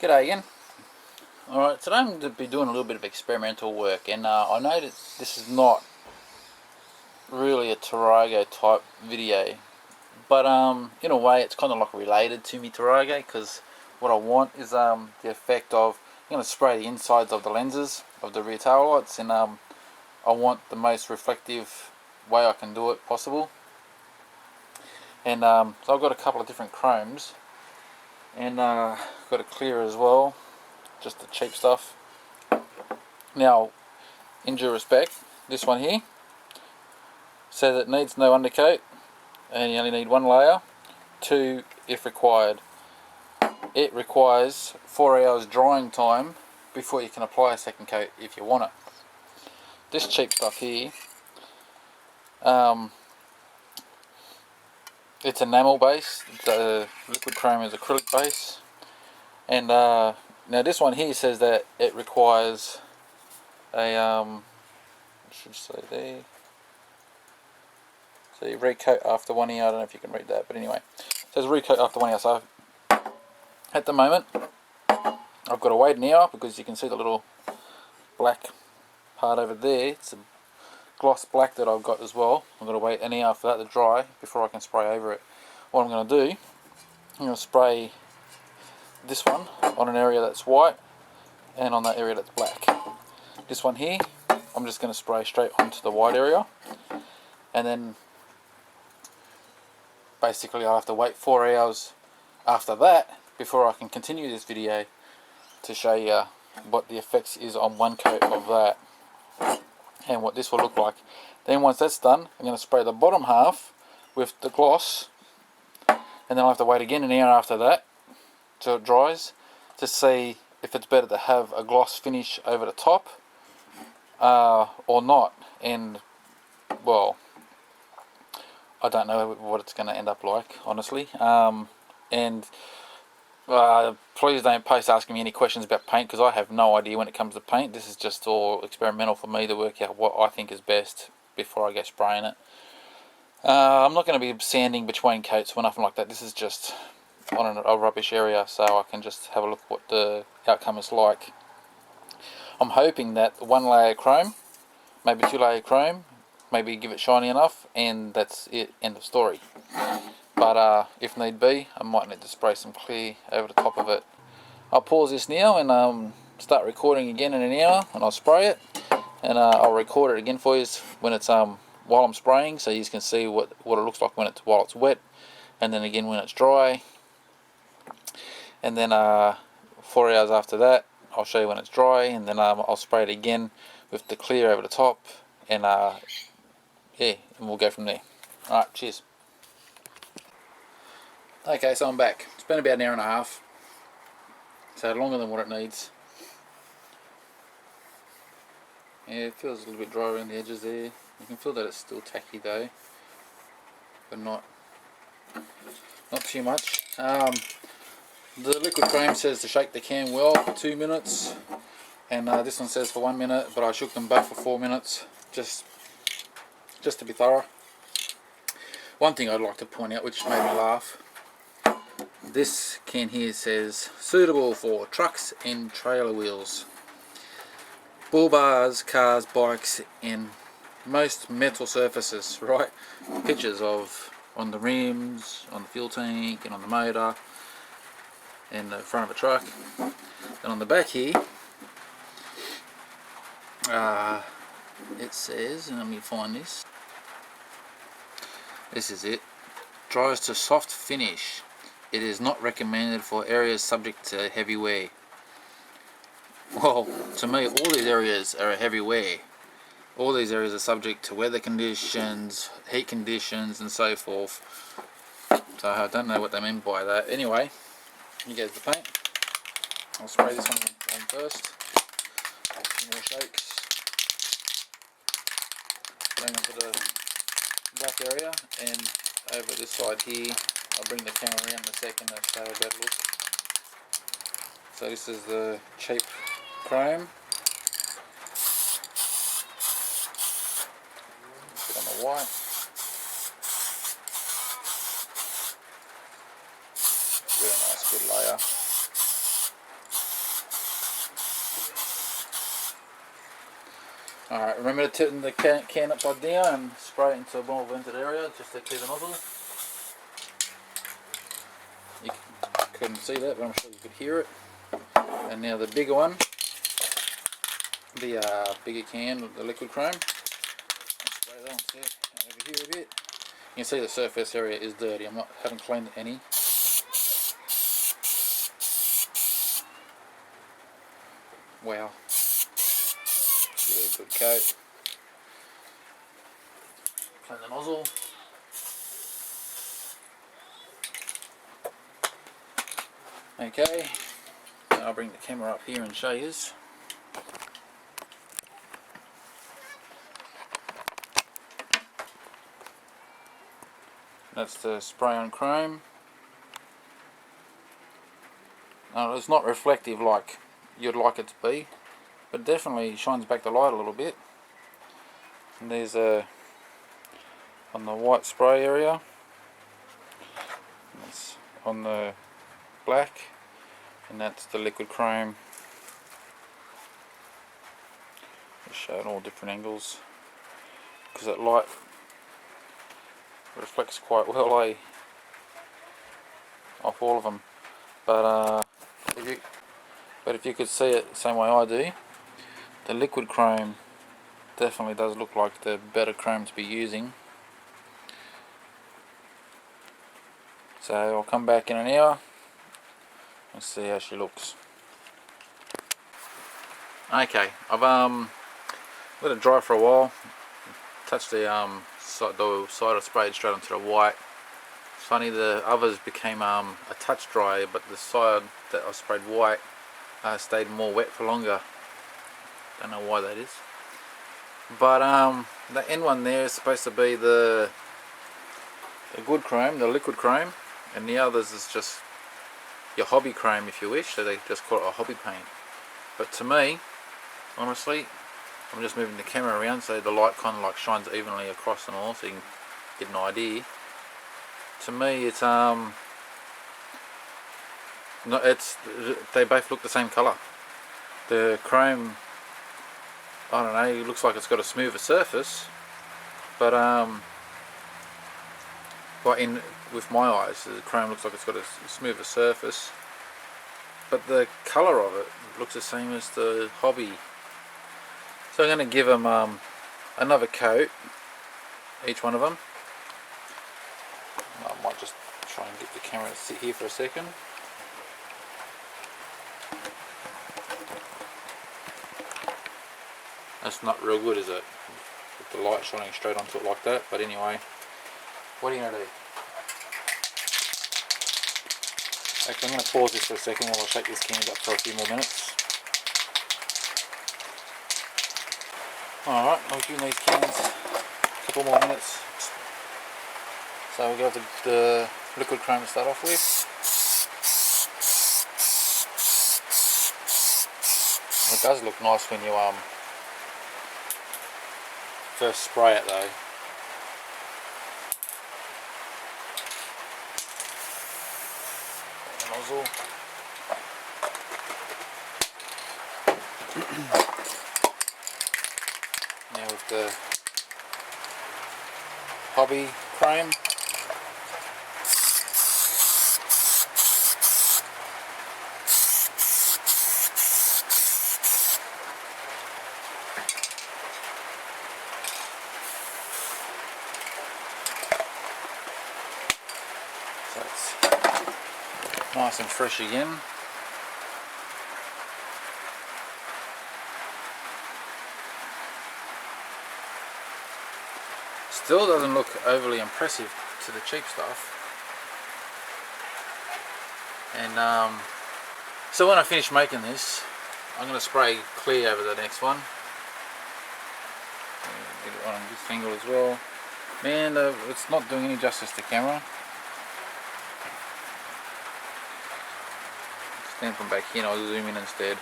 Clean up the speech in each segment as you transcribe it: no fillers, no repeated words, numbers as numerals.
G'day again. Alright, today I'm going to be doing a little bit of experimental work, and I know that this is not really a Tarago type video, but in a way it's kind of like related to me Tarago, because what I want is the effect of, I'm going to spray the insides of the lenses of the rear tail lights, and I want the most reflective way I can do it possible. And so I've got a couple of different chromes, and got a clear as well, just the cheap stuff. Now, in due respect, this one here says it needs no undercoat and you only need one layer. 2 if required. It requires 4 hours drying time before you can apply a second coat if you want it. This cheap stuff here, it's enamel base. The liquid chrome is acrylic base, and now this one here says that it requires a I should say there. So you recoat after 1 year. I don't know if you can read that, but anyway, it says recoat after 1 year. So at the moment, I've got to wait an hour because you can see the little black part over there. It's a gloss black that I've got as well. I'm going to wait an hour for that to dry before I can spray over it. What I'm going to do, I'm going to spray this one on an area that's white and on that area that's black. This one here, I'm just going to spray straight onto the white area, and then basically I'll have to wait 4 hours after that before I can continue this video to show you what the effects is on one coat of that and what this will look like. Then once that's done, I'm going to spray the bottom half with the gloss, and then I'll have to wait again an hour after that till it dries to see if it's better to have a gloss finish over the top or not. And well, I don't know what it's going to end up like, honestly. And please don't post asking me any questions about paint, because I have no idea when it comes to paint. This is just all experimental for me to work out what I think is best before I go spraying it. I'm not going to be sanding between coats or nothing like that. This is just on a rubbish area, so I can just have a look what the outcome is like. I'm hoping that 1 layer chrome, maybe 2 layer chrome, maybe give it shiny enough, and that's it, end of story. But if need be, I might need to spray some clear over the top of it. I'll pause this now and start recording again in an hour, and I'll spray it, and I'll record it again for you when it's while I'm spraying, so you can see what it looks like while it's wet, and then again when it's dry, and then 4 hours after that I'll show you when it's dry, and then I'll spray it again with the clear over the top, and yeah, and we'll go from there. Alright, cheers. Okay, so I'm back. It's been about an hour and a half, so longer than what it needs. Yeah, it feels a little bit dry around the edges there. You can feel that it's still tacky though, but not too much. The liquid chrome says to shake the can well for 2 minutes, and this one says for 1 minute, but I shook them both for 4 minutes, just to be thorough. One thing I'd like to point out, which made me laugh, this can here says suitable for trucks and trailer wheels, bull bars, cars, bikes, and most metal surfaces, right? Pictures of on the rims, on the fuel tank, and on the motor, and the front of a truck. And on the back here, it says, and let me find this. This is it. Dries to soft finish. It is not recommended for areas subject to heavy wear. Well, to me, all these areas are heavy wear. All these areas are subject to weather conditions, heat conditions, and so forth. So I don't know what they mean by that. Anyway, here goes the paint. I'll spray this one on first. Some more shakes. Bring onto the black area, and over this side here, I'll bring the camera around in a second to show a better look. So this is the cheap chrome. Put on the white. Really nice, good layer. Alright, remember to turn the can upside down and spray it into a more vented area just to clear the nozzle. You couldn't see that, but I'm sure you could hear it. And now the bigger one, the bigger can with the liquid chrome. Spray that onto over here a bit. You can see the surface area is dirty. Haven't cleaned it any. Wow. Give it a good coat. Clean the nozzle. Okay. Now I'll bring the camera up here and show you. That's the spray on chrome. Now it's not reflective like you'd like it to be, but definitely shines back the light a little bit. And there's a on the white spray area. That's on the black, and that's the liquid chrome. Just show it all different angles because that light reflects quite well, off all of them. But if you could see it the same way I do, the liquid chrome definitely does look like the better chrome to be using. So I'll come back in an hour and see how she looks. Okay, I've let it dry for a while. Touched the side I sprayed straight onto the white. It's funny, the others became a touch dry, but the side that I sprayed white stayed more wet for longer. Don't know why that is. But the end one there is supposed to be the good chrome, the liquid chrome, and the others is just your hobby chrome if you wish, so they just call it a hobby paint. But to me, honestly, I'm just moving the camera around so the light kind of like shines evenly across and all, so you can get an idea. To me, it's they both look the same colour. The chrome, I don't know, it looks like it's got a smoother surface, but with my eyes, the chrome looks like it's got a smoother surface, but the colour of it looks the same as the hobby. So I'm going to give them another coat, each one of them. I might just try and get the camera to sit here for a second. That's not real good, is it? With the light shining straight onto it like that. But anyway, what are you going to do? Okay, I'm going to pause this for a second while I shake this can up for a few more minutes. Alright, I'll give these cans a couple more minutes. So we'll go to the liquid chrome to start off with. It does look nice when you first spray it though. Nozzle. Now with the hobby chrome. So it's nice and fresh again. Still doesn't look overly impressive to the cheap stuff. And so when I finish making this, I'm going to spray clear over the next one. Get it on this angle as well. Man, it's not doing any justice to camera. Stand from back here and I'll zoom in instead.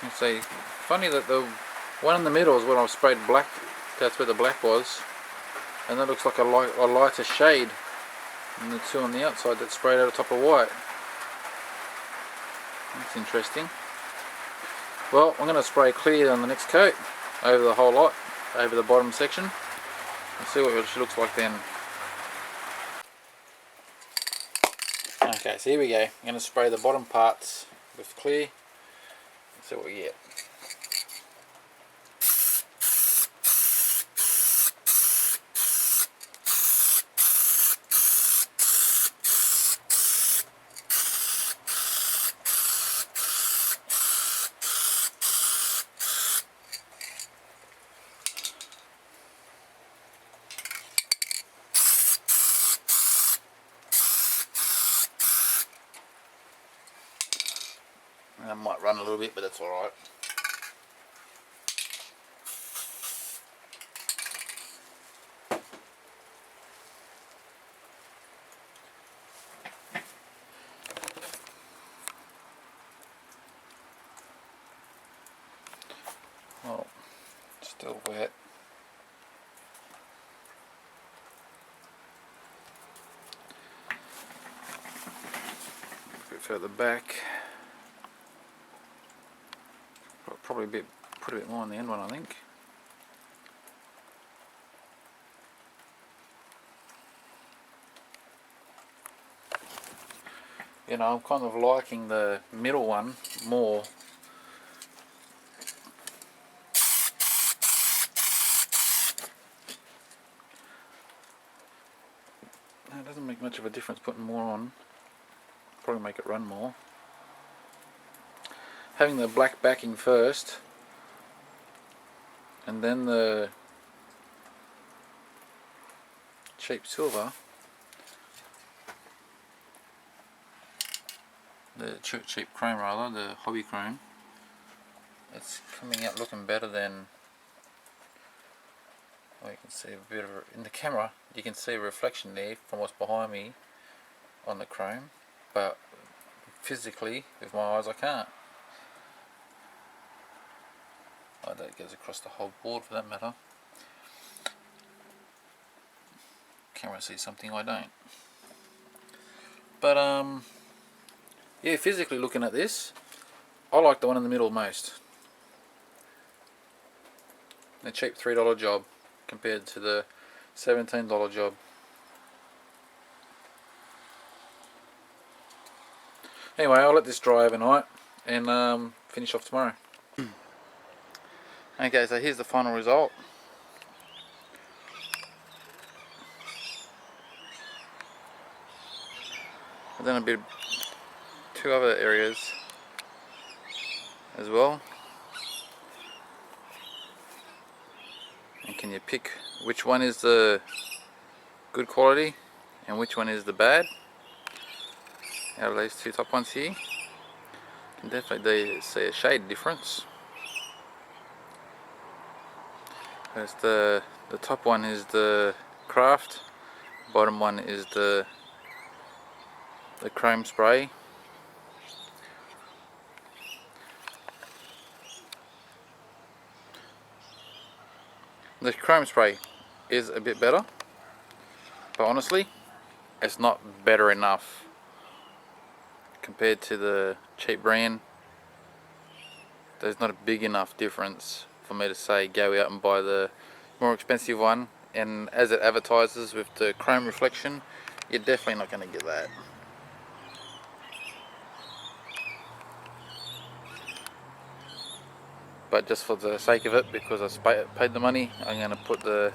You see, funny that the one in the middle is what I've sprayed black That's where the black was, and that looks like a lighter shade than the two on the outside that sprayed out the top of white. That's interesting. Well, I'm going to spray clear on the next coat over the whole lot, over the bottom section. We'll see what it looks like then. Okay, so here we go. I'm going to spray the bottom parts with clear. Let's see what we get. That might run a little bit, but that's alright. Well, still wet. A bit further back. Probably put a bit more on the end one, I think. You know, I'm kind of liking the middle one more. It doesn't make much of a difference putting more on. Probably make it run more. Having the black backing first, and then the cheap silver, the cheap chrome rather, the hobby chrome, it's coming out looking better than, well, you can see a bit of, in the camera you can see a reflection there from what's behind me on the chrome, but physically with my eyes I can't. Oh, that goes across the whole board for that matter. Camera sees something I don't. But yeah, physically looking at this, I like the one in the middle most. The cheap $3 job compared to the $17 job. Anyway, I'll let this dry overnight and finish off tomorrow. Okay, so here's the final result. I've done a bit, two other areas as well. And can you pick which one is the good quality and which one is the bad out of these two top ones here? You can definitely see a shade difference. As the top one is the craft, bottom one is the chrome spray. The chrome spray is a bit better, but honestly it's not better enough compared to the cheap brand. There's not a big enough difference for me to say go out and buy the more expensive one, and as it advertises with the chrome reflection, you're definitely not going to get that. But just for the sake of it, because I paid the money, I'm going to put the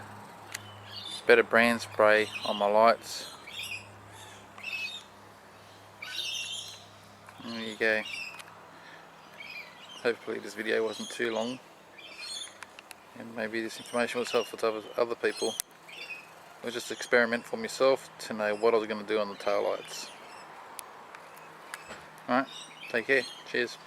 better brand spray on my lights. There you go. Hopefully this video wasn't too long, and maybe this information was helpful to other people. It was just an experiment for myself to know what I was going to do on the tail lights. Alright, take care, cheers.